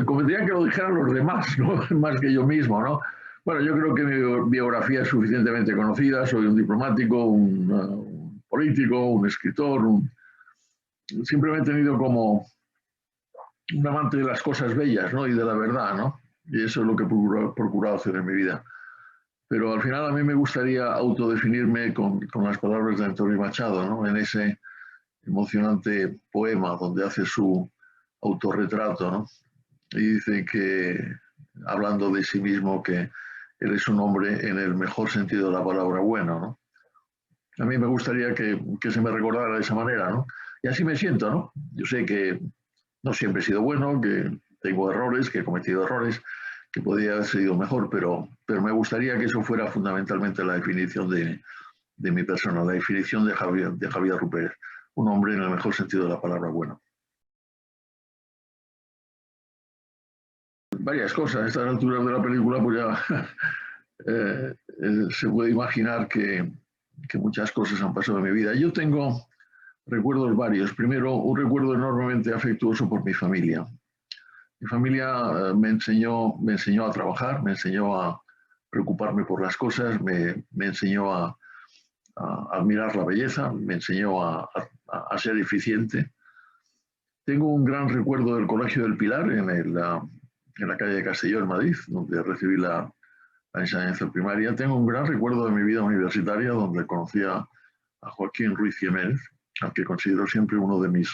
convendría que lo dijeran los demás, ¿no? Más que yo mismo, ¿no? Bueno, yo creo que mi biografía es suficientemente conocida. Soy un diplomático, un político, un escritor. Siempre he tenido como un amante de las cosas bellas, ¿no? Y de la verdad, ¿no? Y eso es lo que he procurado hacer en mi vida. Pero al final a mí me gustaría autodefinirme con las palabras de Antonio Machado, ¿no? En ese emocionante poema donde hace su autorretrato, ¿no? Y dice que, hablando de sí mismo, que él es un hombre en el mejor sentido de la palabra bueno, ¿no? A mí me gustaría que se me recordara de esa manera, ¿no? Y así me siento, ¿no? Yo sé que no siempre he sido bueno, que tengo errores, que he cometido errores, que podría haber sido mejor, pero me gustaría que eso fuera fundamentalmente la definición de mi persona, la definición de Javier Rupert, un hombre en el mejor sentido de la palabra bueno. Varias cosas. A estas alturas de la película, pues ya se puede imaginar que muchas cosas han pasado en mi vida. Yo tengo recuerdos varios. Primero, un recuerdo enormemente afectuoso por mi familia. Mi familia me enseñó a trabajar, me enseñó a preocuparme por las cosas, me enseñó a admirar la belleza, me enseñó a ser eficiente. Tengo un gran recuerdo del Colegio del Pilar en la calle de Castelló, en Madrid, donde recibí la enseñanza primaria. Tengo un gran recuerdo de mi vida universitaria, donde conocí a Joaquín Ruiz Jiménez, al que considero siempre uno de mis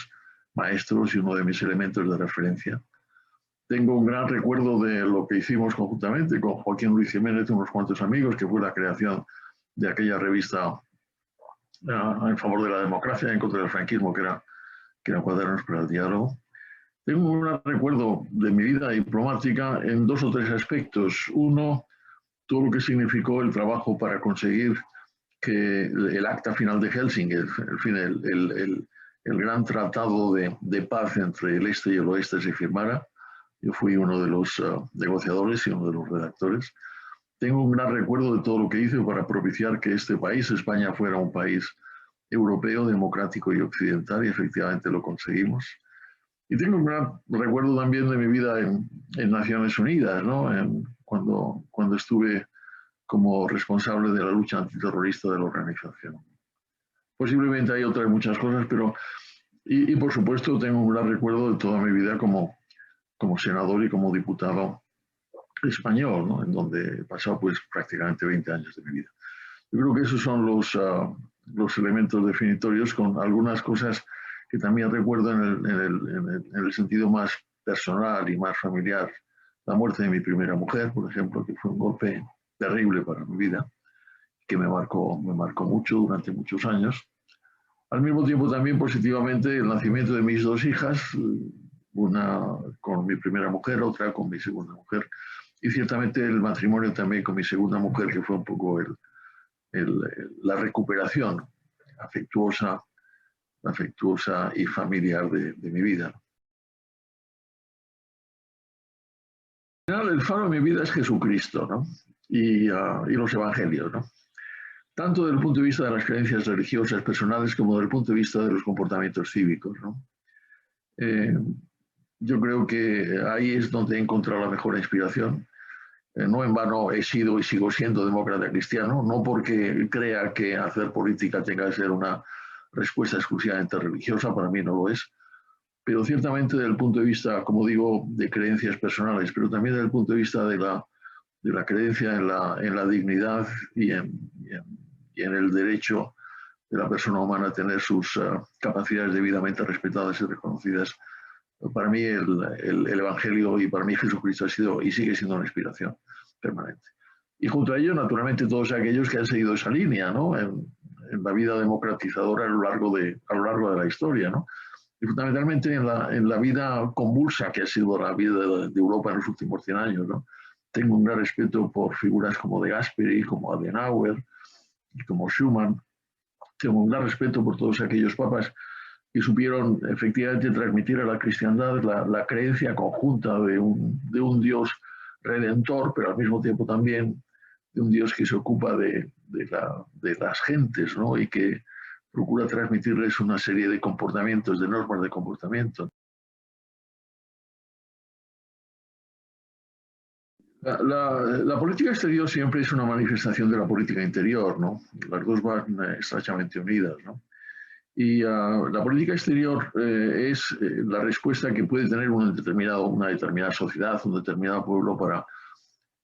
maestros y uno de mis elementos de referencia. Tengo un gran recuerdo de lo que hicimos conjuntamente con Joaquín Ruiz Jiménez, unos cuantos amigos, que fue la creación de aquella revista en favor de la democracia, en contra del franquismo, que era Cuadernos para el Diálogo. Tengo un gran recuerdo de mi vida diplomática en dos o tres aspectos. Uno, todo lo que significó el trabajo para conseguir que el acta final de Helsinki, el gran tratado de paz entre el este y el oeste se firmara. Yo fui uno de los negociadores y uno de los redactores. Tengo un gran recuerdo de todo lo que hice para propiciar que este país, España, fuera un país europeo, democrático y occidental, y efectivamente lo conseguimos. Y tengo un gran recuerdo también de mi vida en Naciones Unidas, ¿no? Cuando estuve como responsable de la lucha antiterrorista de la organización. Posiblemente hay otras muchas cosas, pero y por supuesto tengo un gran recuerdo de toda mi vida como senador y como diputado español, ¿no? En donde he pasado pues prácticamente 20 años de mi vida. Yo creo que esos son los elementos definitorios, con algunas cosas que también recuerdo en el sentido más personal y más familiar. La muerte de mi primera mujer, por ejemplo, que fue un golpe terrible para mi vida, que me marcó mucho durante muchos años. Al mismo tiempo también positivamente el nacimiento de mis dos hijas, una con mi primera mujer, otra con mi segunda mujer, y ciertamente el matrimonio también con mi segunda mujer, que fue un poco la recuperación afectuosa, y familiar de mi vida. Al final, el faro de mi vida es Jesucristo, ¿no? Y los evangelios, ¿no? Tanto desde el punto de vista de las creencias religiosas personales como desde el punto de vista de los comportamientos cívicos, ¿no? Yo creo que ahí es donde he encontrado la mejor inspiración. No en vano he sido y sigo siendo demócrata cristiano, no porque crea que hacer política tenga que ser una respuesta exclusivamente religiosa, para mí no lo es, pero ciertamente desde el punto de vista, como digo, de creencias personales, pero también desde el punto de vista de la creencia en la dignidad y en el derecho de la persona humana a tener sus capacidades debidamente respetadas y reconocidas. Para mí el Evangelio y para mí Jesucristo ha sido y sigue siendo una inspiración permanente. Y junto a ello, naturalmente, todos aquellos que han seguido esa línea, ¿no? En la vida democratizadora a lo largo de la historia, ¿no? Y fundamentalmente en la vida convulsa que ha sido la vida de Europa en los últimos 100 años, ¿no? Tengo un gran respeto por figuras como De Gasperi, como Adenauer y como Schuman. Tengo un gran respeto por todos aquellos papas que supieron efectivamente transmitir a la cristiandad la creencia conjunta de un Dios redentor, pero al mismo tiempo también de un Dios que se ocupa de las gentes, ¿no? Y que procura transmitirles una serie de comportamientos, de normas de comportamiento. La política exterior siempre es una manifestación de la política interior, ¿no? Las dos van estrechamente unidas, ¿no? Y la política exterior es la respuesta que puede tener una determinada sociedad, un determinado pueblo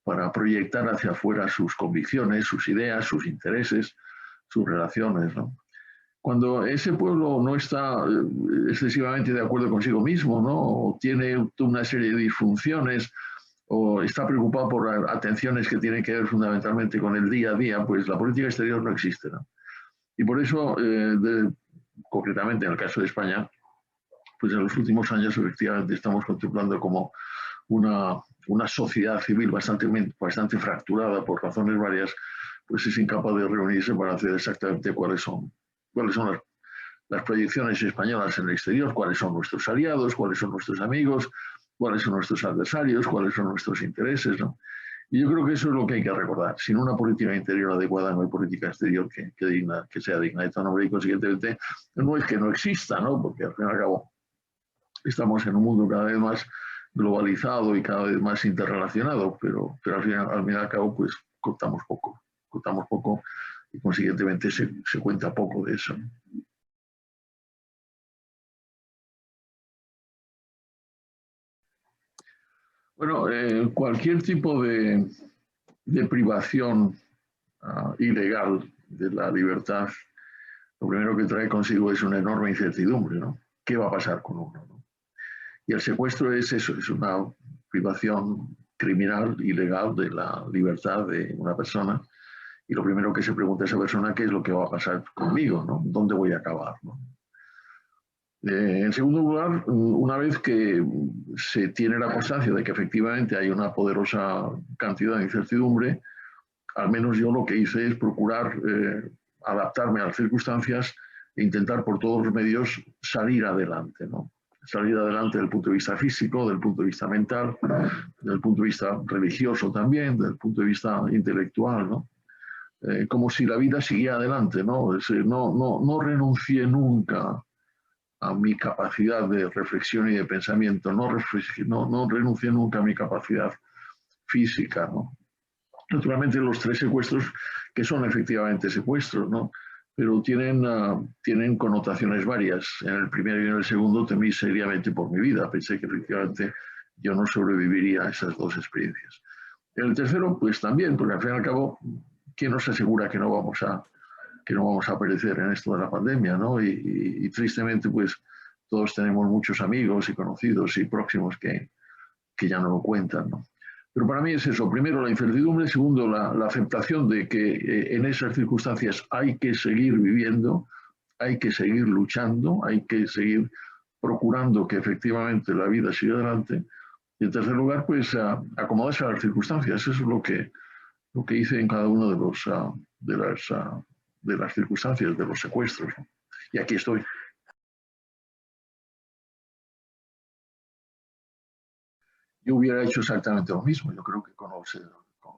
para proyectar hacia afuera sus convicciones, sus ideas, sus intereses, sus relaciones, ¿no? Cuando ese pueblo no está excesivamente de acuerdo consigo mismo, ¿no? O tiene una serie de disfunciones, o está preocupado por atenciones que tienen que ver fundamentalmente con el día a día, pues la política exterior no existe, ¿no? Y por eso, concretamente en el caso de España, pues en los últimos años efectivamente estamos contemplando como una sociedad civil bastante fracturada por razones varias, pues es incapaz de reunirse para hacer exactamente cuáles son las proyecciones españolas en el exterior, cuáles son nuestros aliados, cuáles son nuestros amigos, cuáles son nuestros adversarios, cuáles son nuestros intereses, ¿no? Y yo creo que eso es lo que hay que recordar. Sin una política interior adecuada no hay política exterior que sea digna de tu nombre y consiguientemente no es que no exista, ¿no? Porque al fin y al cabo estamos en un mundo cada vez más globalizado y cada vez más interrelacionado, pero al fin y al cabo pues contamos poco y consiguientemente se cuenta poco de eso. Bueno, cualquier tipo de privación ilegal de la libertad, lo primero que trae consigo es una enorme incertidumbre, ¿no? ¿Qué va a pasar con uno, ¿no? Y el secuestro es eso, es una privación criminal, ilegal de la libertad de una persona. Y lo primero que se pregunta a esa persona, ¿qué es lo que va a pasar conmigo, ¿no? ¿Dónde voy a acabar, ¿no? En segundo lugar, una vez que se tiene la constancia de que efectivamente hay una poderosa cantidad de incertidumbre, al menos yo lo que hice es procurar adaptarme a las circunstancias e intentar por todos los medios salir adelante, ¿no? Salir adelante desde el punto de vista físico, desde el punto de vista mental, desde el punto de vista religioso también, desde el punto de vista intelectual, ¿no? Como si la vida siguiera adelante, ¿no? No renuncié nunca a mi capacidad de reflexión y de pensamiento, no renuncié nunca a mi capacidad física, ¿no? Naturalmente los tres secuestros, que son efectivamente secuestros, ¿no? Pero tienen connotaciones varias. En el primero y en el segundo temí seriamente por mi vida. Pensé que efectivamente yo no sobreviviría a esas dos experiencias. En el tercero, pues también, porque al fin y al cabo, ¿quién nos asegura que no vamos a perecer en esto de la pandemia, ¿no? Y tristemente, pues todos tenemos muchos amigos y conocidos y próximos que ya no lo cuentan, ¿no? Pero para mí es eso, primero la incertidumbre, segundo la aceptación de que en esas circunstancias hay que seguir viviendo, hay que seguir luchando, hay que seguir procurando que efectivamente la vida siga adelante. Y en tercer lugar, pues acomodarse a las circunstancias. Eso es lo que hice en cada uno de las circunstancias, de los secuestros, ¿no? Y aquí estoy. Yo hubiera hecho exactamente lo mismo. Yo creo que con los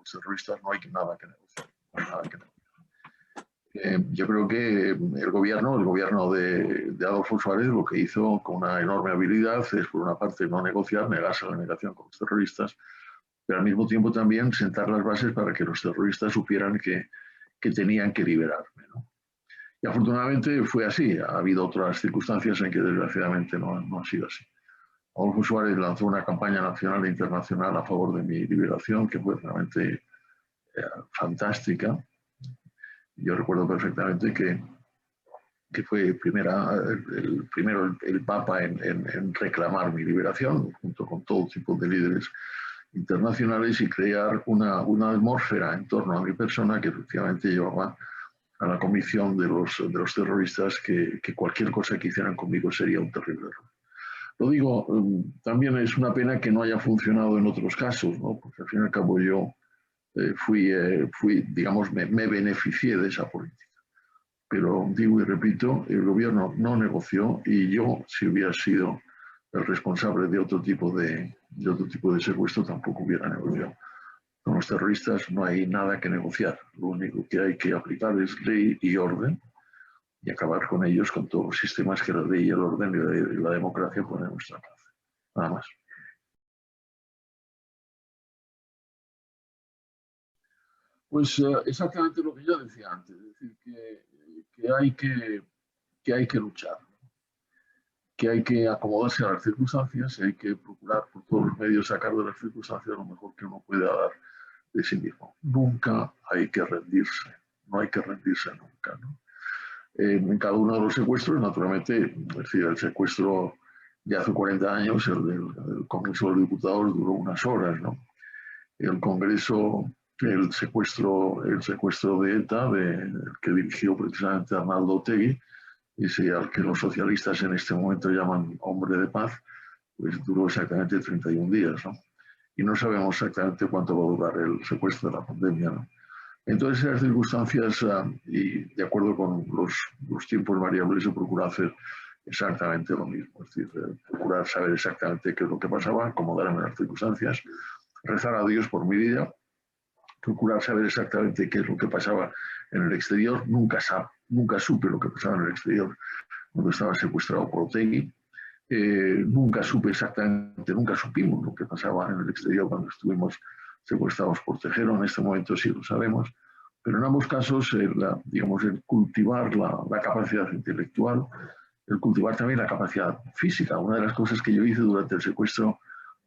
terroristas no hay nada que negociar. No hay nada que negociar. Yo creo que el gobierno de Adolfo Suárez, lo que hizo con una enorme habilidad es, por una parte, no negociar, negarse a la negación con los terroristas, pero al mismo tiempo también sentar las bases para que los terroristas supieran que tenían que liberarme, ¿no? Y afortunadamente fue así. Ha habido otras circunstancias en que desgraciadamente no ha sido así. Adolfo Suárez lanzó una campaña nacional e internacional a favor de mi liberación que fue realmente fantástica. Yo recuerdo perfectamente que fue primero el Papa en reclamar mi liberación, junto con todo tipo de líderes internacionales, y crear una atmósfera en torno a mi persona que efectivamente llevaba a la convicción de los terroristas que cualquier cosa que hicieran conmigo sería un terrible error. Lo digo, también es una pena que no haya funcionado en otros casos, ¿no? Porque al fin y al cabo yo digamos, me beneficié de esa política. Pero digo y repito, el gobierno no negoció y yo, si hubiera sido el responsable de otro tipo de secuestro, tampoco hubiera negociado. Con los terroristas no hay nada que negociar. Lo único que hay que aplicar es ley y orden y acabar con ellos, con todos los sistemas que la ley y el orden y la democracia ponen en nuestra plaza. Nada más. Pues exactamente lo que yo decía antes, es decir, que hay que luchar, que hay que acomodarse a las circunstancias y hay que procurar por todos los medios sacar de las circunstancias lo mejor que uno pueda dar de sí mismo. Nunca hay que rendirse, no hay que rendirse nunca, ¿no? En cada uno de los secuestros, naturalmente, es decir, el secuestro de hace 40 años, el Congreso de los Diputados duró unas horas, ¿no? El Congreso, el secuestro de ETA, que dirigió precisamente Arnaldo Otegi, ese al que los socialistas en este momento llaman hombre de paz, pues duró exactamente 31 días, ¿no? Y no sabemos exactamente cuánto va a durar el secuestro de la pandemia, ¿no? Entonces, esas circunstancias, y de acuerdo con los tiempos variables, se procura hacer exactamente lo mismo, es decir, procurar saber exactamente qué es lo que pasaba, acomodarme a las circunstancias, rezar a Dios por mi vida, procurar saber exactamente qué es lo que pasaba en el exterior. Nunca supe lo que pasaba en el exterior cuando estaba secuestrado por Otegi. Nunca supe exactamente, nunca supimos lo que pasaba en el exterior cuando estuvimos secuestrados por Tejero. En este momento sí lo sabemos. Pero en ambos casos, digamos, el cultivar la capacidad intelectual, el cultivar también la capacidad física. Una de las cosas que yo hice durante el secuestro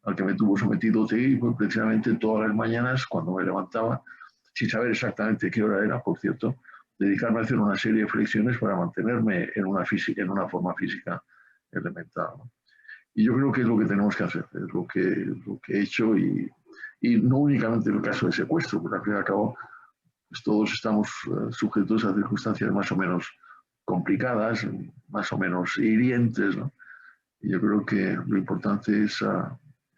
al que me tuvo sometido Otegi fue precisamente todas las mañanas, cuando me levantaba, sin saber exactamente qué hora era, por cierto, dedicarme a hacer una serie de flexiones para mantenerme en una forma física elemental, ¿no? Y yo creo que es lo que tenemos que hacer, es lo que he hecho y no únicamente en el caso de secuestro, porque al fin y al cabo pues todos estamos sujetos a circunstancias más o menos complicadas, más o menos hirientes, ¿no? Y yo creo que lo importante es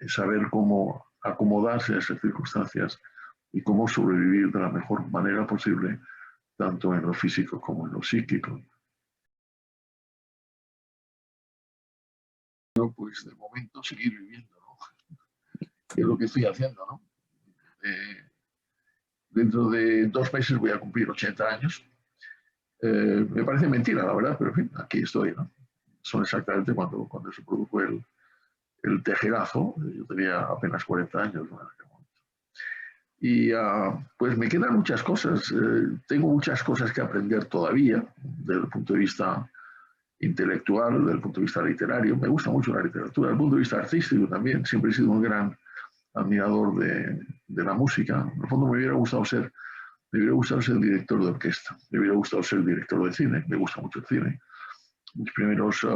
saber cómo acomodarse a esas circunstancias y cómo sobrevivir de la mejor manera posible, tanto en lo físico como en lo psíquico. Pues de momento seguir viviendo, ¿no? Que es lo que estoy haciendo, ¿no? Dentro de 2 meses voy a cumplir 80 años. Me parece mentira, la verdad, pero en fin, aquí estoy, ¿no? Son exactamente cuando se produjo el tejerazo. Yo tenía apenas 40 años, ¿no? Y pues me quedan muchas cosas. Tengo muchas cosas que aprender todavía desde el punto de vista intelectual, desde el punto de vista literario. Me gusta mucho la literatura, desde el punto de vista artístico también. Siempre he sido un gran admirador de la música. En el fondo me hubiera gustado ser director de orquesta, me hubiera gustado ser director de cine, me gusta mucho el cine. Mis primeros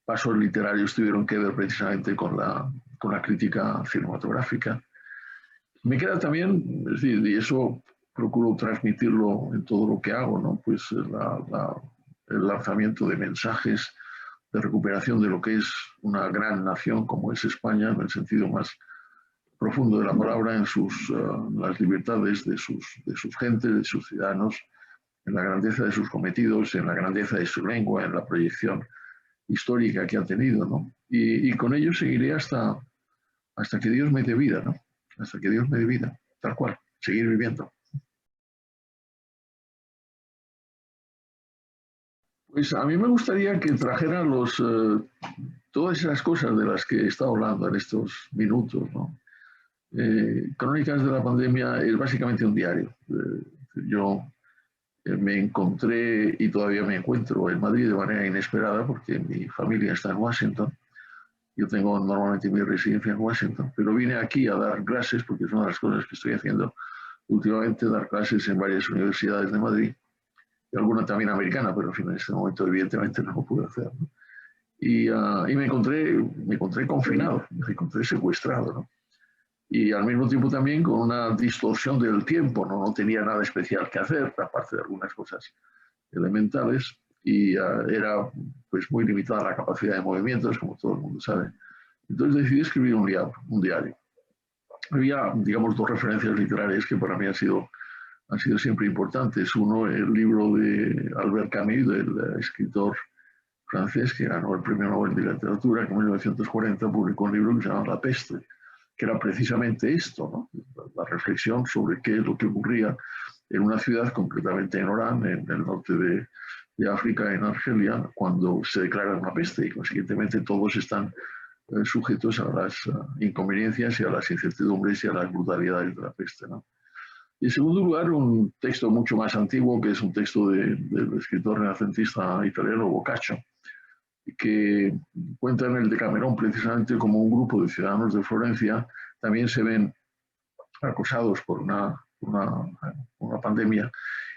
pasos literarios tuvieron que ver precisamente con la crítica cinematográfica. Me queda también, es decir, y eso procuro transmitirlo en todo lo que hago, ¿no? Pues el lanzamiento de mensajes de recuperación de lo que es una gran nación como es España, en el sentido más profundo de la palabra, en las libertades de sus gentes, de sus ciudadanos, en la grandeza de sus cometidos, en la grandeza de su lengua, en la proyección histórica que ha tenido, ¿no? Y con ello seguiré hasta que Dios me dé vida, ¿no? Hasta que Dios me dé vida, tal cual, seguir viviendo. Pues a mí me gustaría que trajeran todas esas cosas de las que he estado hablando en estos minutos, ¿no? Crónicas de la pandemia es básicamente un diario. Yo me encontré y todavía me encuentro en Madrid de manera inesperada porque mi familia está en Washington. Yo tengo normalmente mi residencia en Washington, pero vine aquí a dar clases porque es una de las cosas que estoy haciendo últimamente, dar clases en varias universidades de Madrid y alguna también americana, pero en fin, en este momento evidentemente no lo pude hacer, ¿no? Y me encontré confinado, me encontré secuestrado, ¿no? Y al mismo tiempo también con una distorsión del tiempo, ¿no? No tenía nada especial que hacer, aparte de algunas cosas elementales, y era pues muy limitada la capacidad de movimientos, como todo el mundo sabe. Entonces decidí escribir un diario. Había, digamos, dos referencias literarias que para mí han sido siempre importantes. Uno, el libro de Albert Camus, del escritor francés que ganó el Premio Nobel de Literatura, que en 1940 publicó un libro que se llama La peste, que era precisamente esto, ¿no? La reflexión sobre qué es lo que ocurría en una ciudad, concretamente en Orán, en el norte de África, en Argelia, cuando se declara una peste y consiguientemente todos están sujetos a las inconveniencias y a las incertidumbres y a las brutalidades de la peste, ¿no? Y en segundo lugar, un texto mucho más antiguo, que es un texto del escritor renacentista italiano Boccaccio, que cuenta en el Decamerón precisamente como un grupo de ciudadanos de Florencia también se ven acosados por una pandemia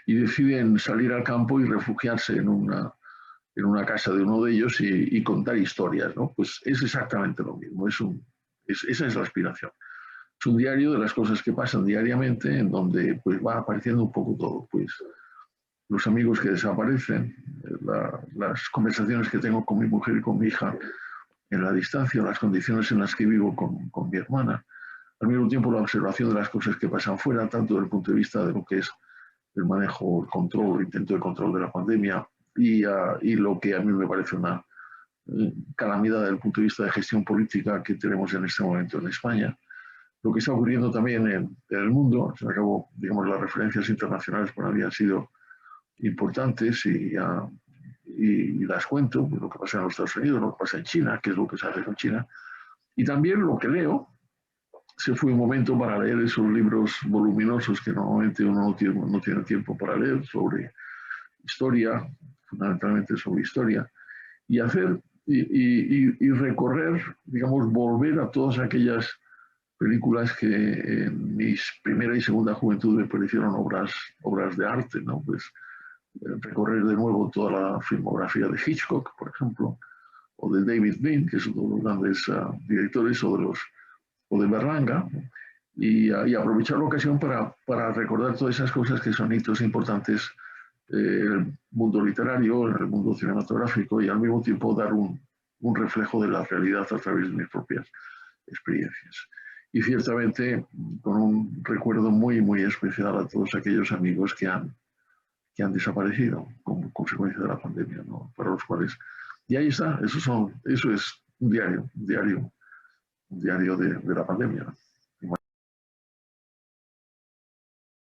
y deciden salir al campo y refugiarse en una casa de uno de ellos y contar historias, ¿no? Pues es exactamente lo mismo, esa es la aspiración. Es un diario de las cosas que pasan diariamente en donde pues, va apareciendo un poco todo, pues los amigos que desaparecen, las conversaciones que tengo con mi mujer y con mi hija en la distancia, las condiciones en las que vivo con mi hermana, al mismo tiempo la observación de las cosas que pasan fuera, tanto desde el punto de vista de lo que es el manejo, el control, el intento de control de la pandemia y lo que a mí me parece una calamidad desde el punto de vista de gestión política que tenemos en este momento en España. Lo que está ocurriendo también en el mundo, se acabó, digamos, las referencias internacionales para mí han sido importantes y las cuento, pues, lo que pasa en los Estados Unidos, lo que pasa en China, qué es lo que se hace con China, y también lo que leo. Se fue un momento para leer esos libros voluminosos que normalmente uno no tiene tiempo para leer sobre historia, fundamentalmente sobre historia, y hacer y recorrer, digamos, volver a todas aquellas películas que en mi primera y segunda juventud me parecieron obras de arte, ¿no? Pues recorrer de nuevo toda la filmografía de Hitchcock, por ejemplo, o de David Lean, que es uno de los grandes directores, o de Berlanga, y aprovechar la ocasión para recordar todas esas cosas que son hitos importantes en el mundo literario, en el mundo cinematográfico, y al mismo tiempo dar un reflejo de la realidad a través de mis propias experiencias. Y ciertamente con un recuerdo muy, muy especial a todos aquellos amigos que han desaparecido como consecuencia de la pandemia, ¿no? Para los cuales... Y ahí está, eso es un diario de la pandemia.